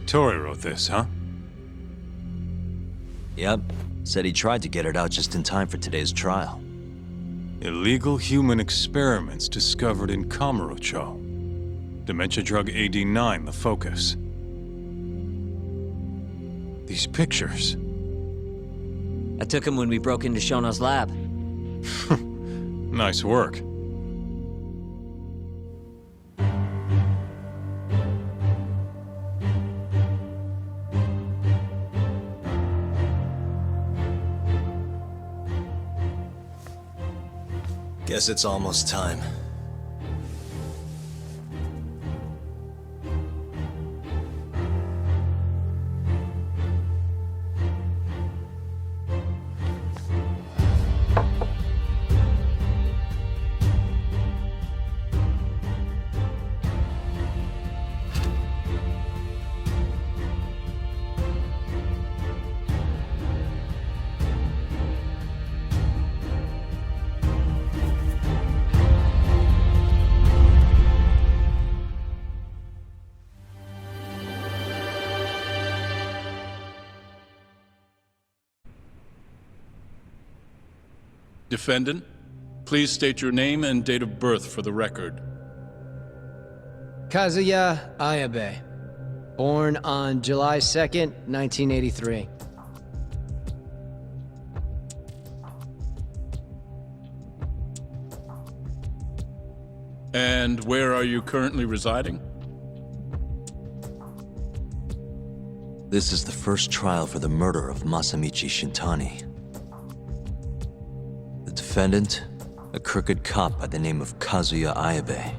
Tori wrote this, huh? Yep. Said he tried to get it out just in time for today's trial. Illegal human experiments discovered in Kamurocho. Dementia drug AD-9 the focus. These pictures. I took him when we broke into Shono's lab. Nice work. Guess it's almost time. Defendant, please state your name and date of birth for the record. Kazuya Ayabe. Born on July 2nd, 1983. And where are you currently residing? This is the first trial for the murder of Masamichi Shintani. The defendant, a crooked cop by the name of Kazuya Ayabe.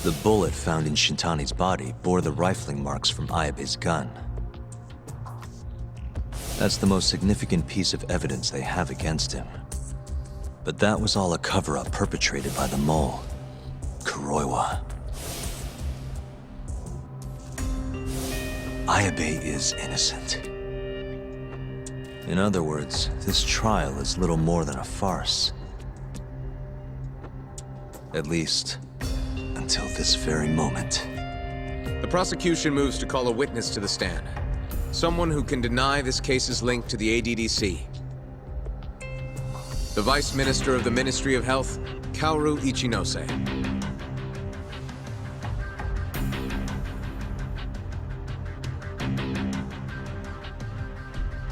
The bullet found in Shintani's body bore the rifling marks from Ayabe's gun. That's the most significant piece of evidence they have against him. But that was all a cover-up perpetrated by the mole, Kuroiwa. Ayabe is innocent. In other words, this trial is little more than a farce. At least, until this very moment. The prosecution moves to call a witness to the stand. Someone who can deny this case's link to the ADDC. The Vice Minister of the Ministry of Health, Kaoru Ichinose.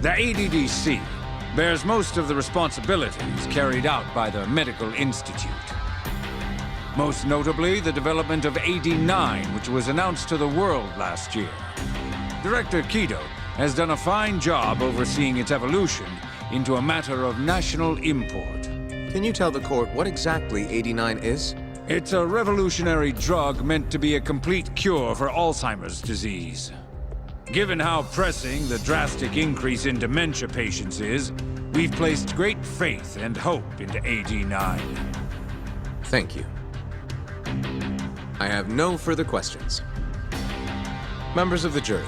The ADDC bears most of the responsibilities carried out by the Medical Institute. Most notably, the development of AD-9, which was announced to the world last year. Director Kido has done a fine job overseeing its evolution into a matter of national import. Can you tell the court what exactly AD-9 is? It's a revolutionary drug meant to be a complete cure for Alzheimer's disease. Given how pressing the drastic increase in dementia patients is, we've placed great faith and hope into AD-9. Thank you. I have no further questions. Members of the jury,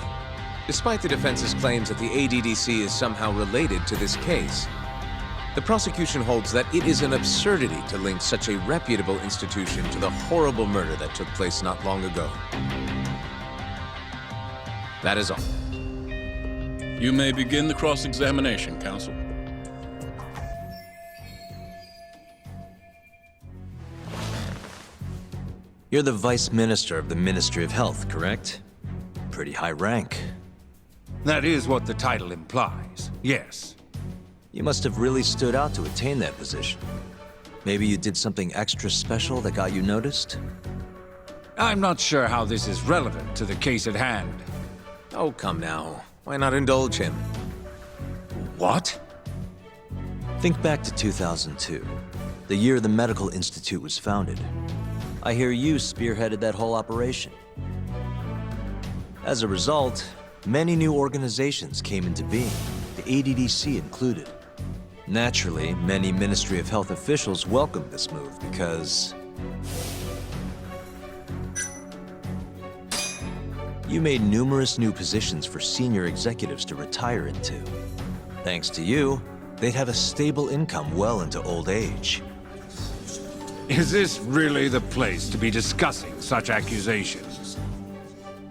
despite the defense's claims that the ADDC is somehow related to this case, the prosecution holds that it is an absurdity to link such a reputable institution to the horrible murder that took place not long ago. That is all. You may begin the cross-examination, counsel. You're the Vice Minister of the Ministry of Health, correct? Pretty high rank. That is what the title implies, yes. You must have really stood out to attain that position. Maybe you did something extra special that got you noticed? I'm not sure how this is relevant to the case at hand. Oh, come now. Why not indulge him? What? Think back to 2002, the year the Medical Institute was founded. I hear you spearheaded that whole operation. As a result, many new organizations came into being, the ADDC included. Naturally, many Ministry of Health officials welcomed this move because you made numerous new positions for senior executives to retire into. Thanks to you, they'd have a stable income well into old age. Is this really the place to be discussing such accusations?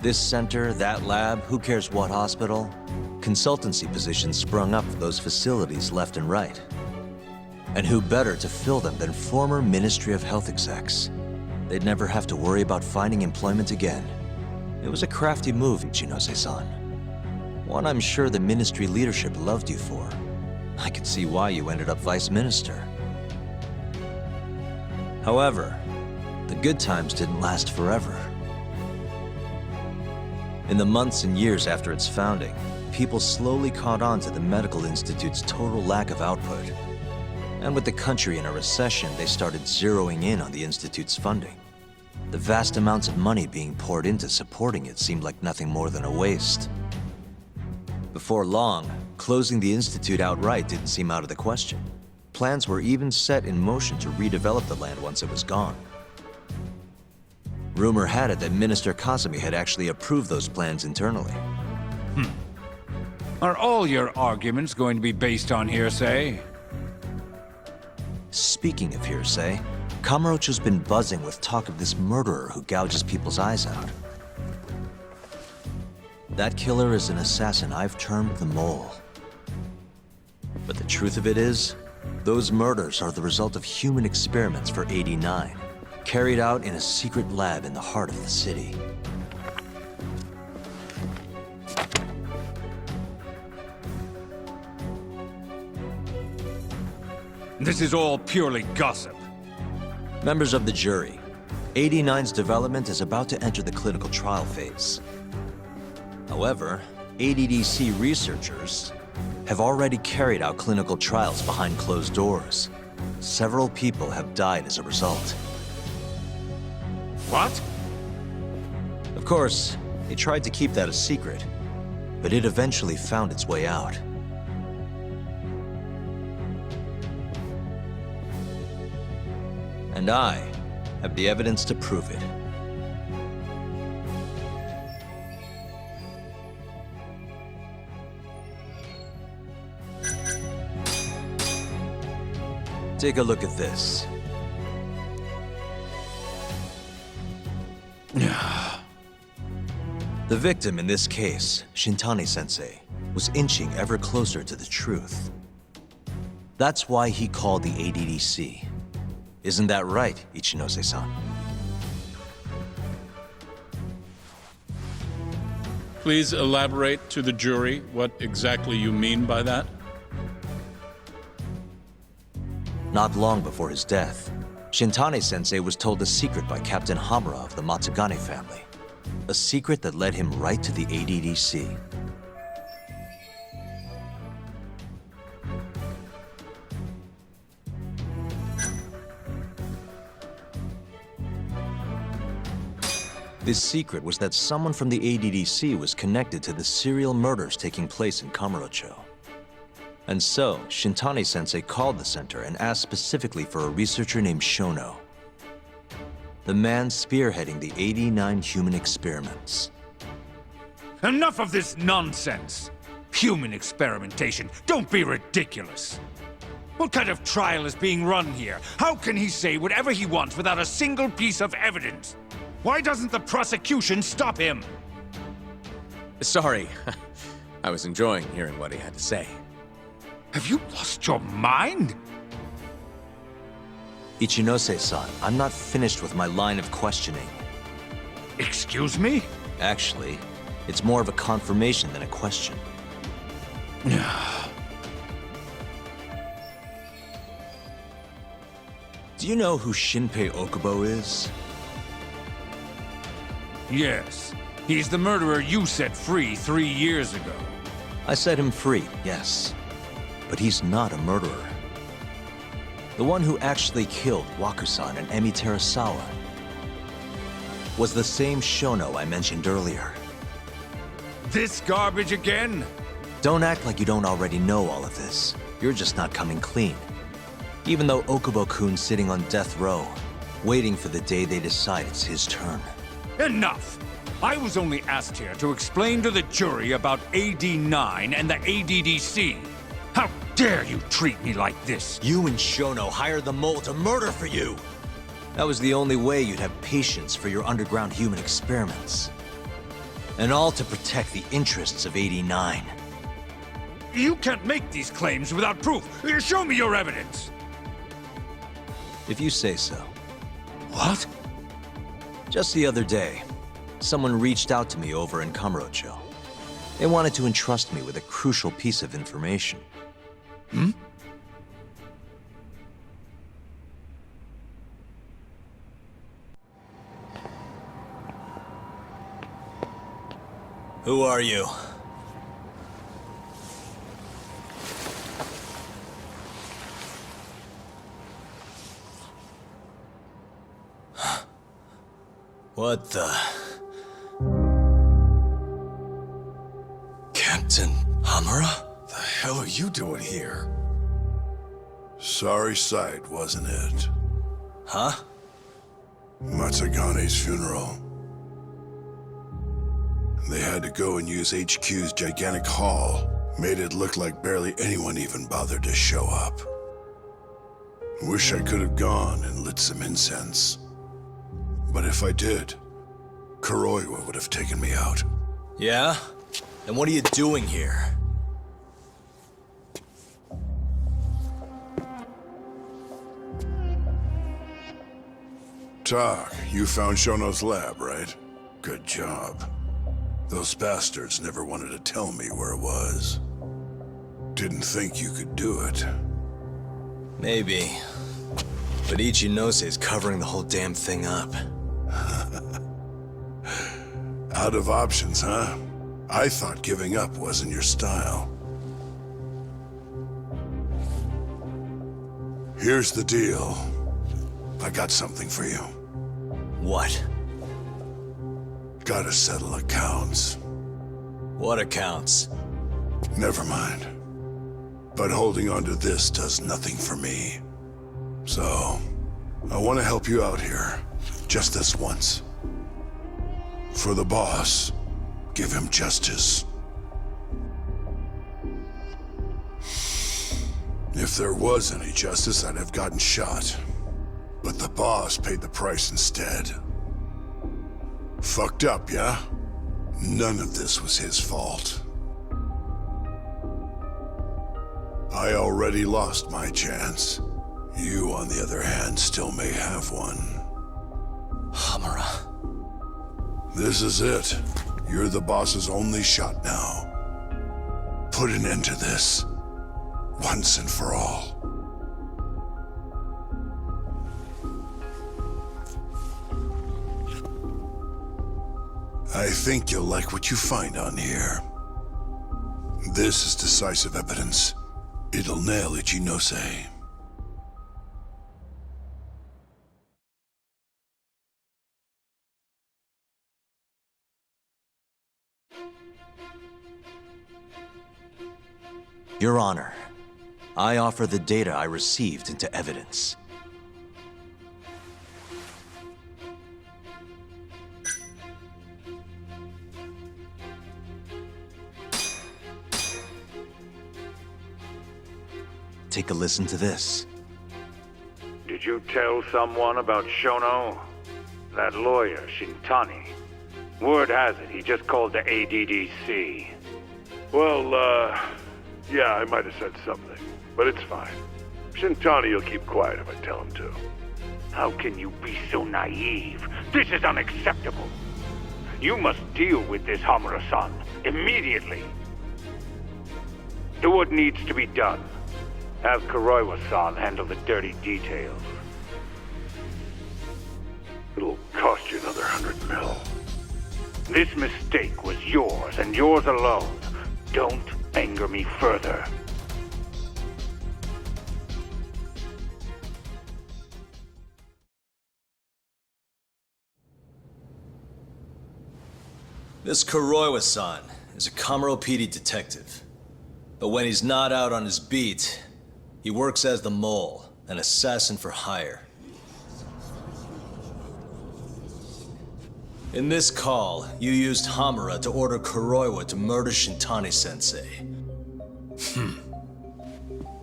This center, that lab, who cares what hospital? Consultancy positions sprung up for those facilities left and right. And who better to fill them than former Ministry of Health execs? They'd never have to worry about finding employment again. It was a crafty move, Ichinose-san. One I'm sure the ministry leadership loved you for. I could see why you ended up vice minister. However, the good times didn't last forever. In the months and years after its founding, people slowly caught on to the medical institute's total lack of output. And with the country in a recession, they started zeroing in on the institute's funding. The vast amounts of money being poured into supporting it seemed like nothing more than a waste. Before long, closing the institute outright didn't seem out of the question. Plans were even set in motion to redevelop the land once it was gone. Rumor had it that Minister Kasumi had actually approved those plans internally. Are all your arguments going to be based on hearsay? Speaking of hearsay, Kamurocho's been buzzing with talk of this murderer who gouges people's eyes out. That killer is an assassin I've termed the Mole. But the truth of it is, those murders are the result of human experiments for AD-9, carried out in a secret lab in the heart of the city. This is all purely gossip. Members of the jury, AD-9's development is about to enter the clinical trial phase. However, ADDC researchers have already carried out clinical trials behind closed doors. Several people have died as a result. What? Of course, they tried to keep that a secret, but it eventually found its way out. And I have the evidence to prove it. Take a look at this. The victim in this case, Shintani-sensei, was inching ever closer to the truth. That's why he called the ADDC. Isn't that right, Ichinose-san? Please elaborate to the jury what exactly you mean by that. Not long before his death, Shintani-sensei was told a secret by Captain Hamura of the Matsugane family. A secret that led him right to the ADDC. This secret was that someone from the ADDC was connected to the serial murders taking place in Kamurocho. And so, Shintani-sensei called the center and asked specifically for a researcher named Shono. The man spearheading the AD-9 human experiments. Enough of this nonsense! Human experimentation. Don't be ridiculous. What kind of trial is being run here? How can he say whatever he wants without a single piece of evidence? Why doesn't the prosecution stop him? Sorry. I was enjoying hearing what he had to say. Have you lost your mind? Ichinose-san, I'm not finished with my line of questioning. Excuse me? Actually, it's more of a confirmation than a question. Do you know who Shinpei Okubo is? Yes. He's the murderer you set free 3 years ago. I set him free, yes. But he's not a murderer. The one who actually killed Wakusan and Emi Terasawa was the same Shono I mentioned earlier. This garbage again? Don't act like you don't already know all of this. You're just not coming clean. Even though Okubo-kun's sitting on death row, waiting for the day they decide it's his turn. Enough! I was only asked here to explain to the jury about AD-9 and the ADDC. How dare you treat me like this? You and Shono hired the mole to murder for you! That was the only way you'd have patience for your underground human experiments. And all to protect the interests of AD-9. You can't make these claims without proof. Show me your evidence. If you say so. What? Just the other day, someone reached out to me over in Kamurocho. They wanted to entrust me with a crucial piece of information. Who are you? What the... Captain Hamura? The hell are you doing here? Sorry sight, wasn't it? Huh? Matsugane's funeral. They had to go and use HQ's gigantic hall. Made it look like barely anyone even bothered to show up. Wish I could have gone and lit some incense. But if I did, Kuroiwa would have taken me out. Yeah? And what are you doing here? Tak, you found Shono's lab, right? Good job. Those bastards never wanted to tell me where it was. Didn't think you could do it. Maybe. But Ichinose is covering the whole damn thing up. Out of options, huh? I thought giving up wasn't your style. Here's the deal. I got something for you. What? Gotta settle accounts. What accounts? Never mind. But holding on to this does nothing for me. So, I want to help you out here. Just this once. For the boss, give him justice. If there was any justice, I'd have gotten shot. But the boss paid the price instead. Fucked up, yeah? None of this was his fault. I already lost my chance. You, on the other hand, still may have one. Hamura. This is it. You're the boss's only shot now. Put an end to this. Once and for all. I think you'll like what you find on here. This is decisive evidence. It'll nail Ichinose. Your Honor, I offer the data I received into evidence. Take a listen to this. Did you tell someone about Shono? That lawyer, Shintani. Word has it, he just called the ADDC. Well, yeah, I might have said something, but it's fine. Shintani will keep quiet if I tell him to. How can you be so naive? This is unacceptable. You must deal with this Hamura-san immediately. Do what needs to be done. Have Kuroiwa-san handle the dirty details. It'll cost you another 100 mil. This mistake was yours and yours alone. Don't anger me further. This Kuroiwa-san is a Kamuro PD detective. But when he's not out on his beat, he works as the mole, an assassin for hire. In this call, you used Hamura to order Kuroiwa to murder Shintani-sensei.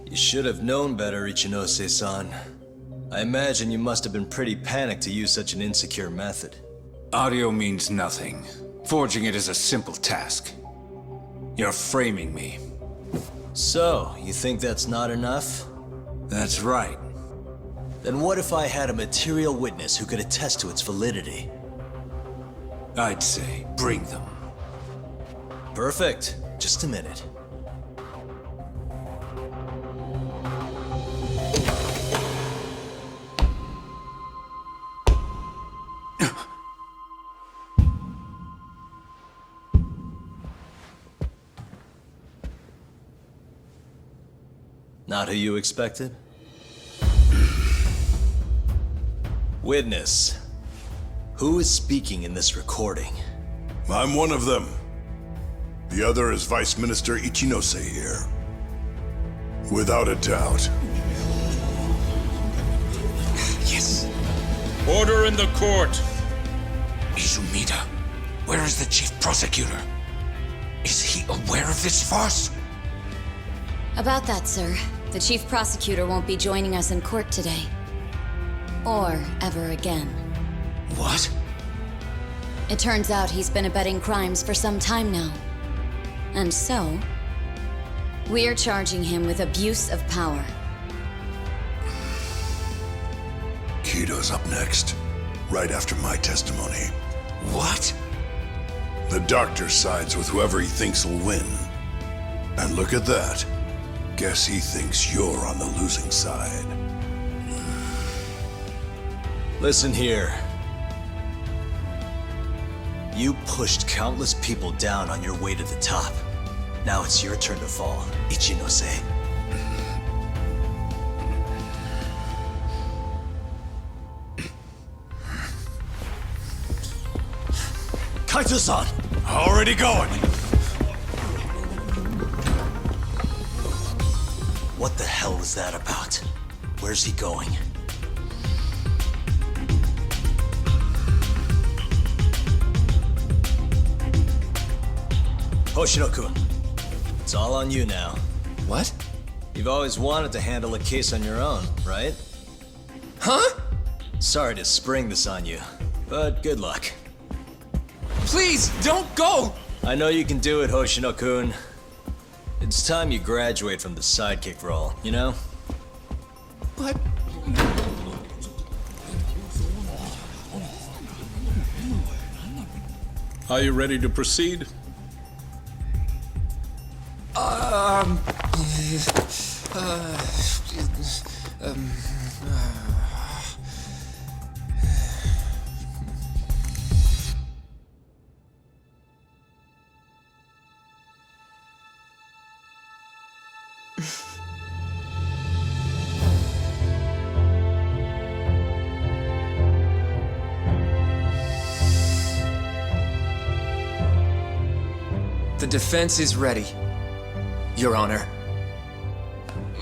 You should have known better, Ichinose-san. I imagine you must have been pretty panicked to use such an insecure method. Audio means nothing. Forging it is a simple task. You're framing me. So, you think that's not enough? That's right. Then what if I had a material witness who could attest to its validity? I'd say, bring them. Perfect. Just a minute. Not who you expected? Witness, who is speaking in this recording? I'm one of them. The other is Vice Minister Ichinose here. Without a doubt. Yes. Order in the court. Izumida, where is the chief prosecutor? Is he aware of this farce? About that, sir. The chief prosecutor won't be joining us in court today. Or ever again. What? It turns out he's been abetting crimes for some time now. And so, we're charging him with abuse of power. Kito's up next, right after my testimony. What? The doctor sides with whoever he thinks will win. And look at that. Guess he thinks you're on the losing side. Listen here. You pushed countless people down on your way to the top. Now it's your turn to fall, Ichinose. Kaito-san! Already going. What the hell is that about? Where's he going? Hoshino-kun, it's all on you now. What? You've always wanted to handle a case on your own, right? Huh? Sorry to spring this on you, but good luck. Please, don't go! I know you can do it, Hoshino-kun. It's time you graduate from the sidekick role, you know? But... Are you ready to proceed? The defense is ready, Your Honor.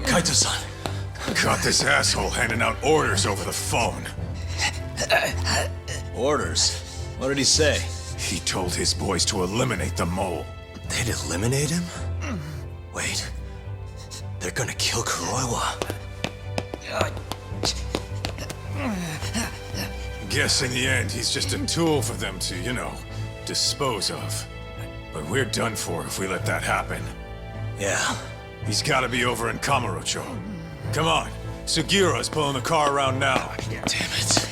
Kaito-san! Got this asshole handing out orders over the phone. Orders? What did he say? He told his boys to eliminate the mole. They'd eliminate him? Wait. They're gonna kill Kuroiwa. Guess in the end, he's just a tool for them to, you know, dispose of. But we're done for if we let that happen. Yeah. He's gotta be over in Kamurocho. Come on, Sugiura's pulling the car around now. Damn it.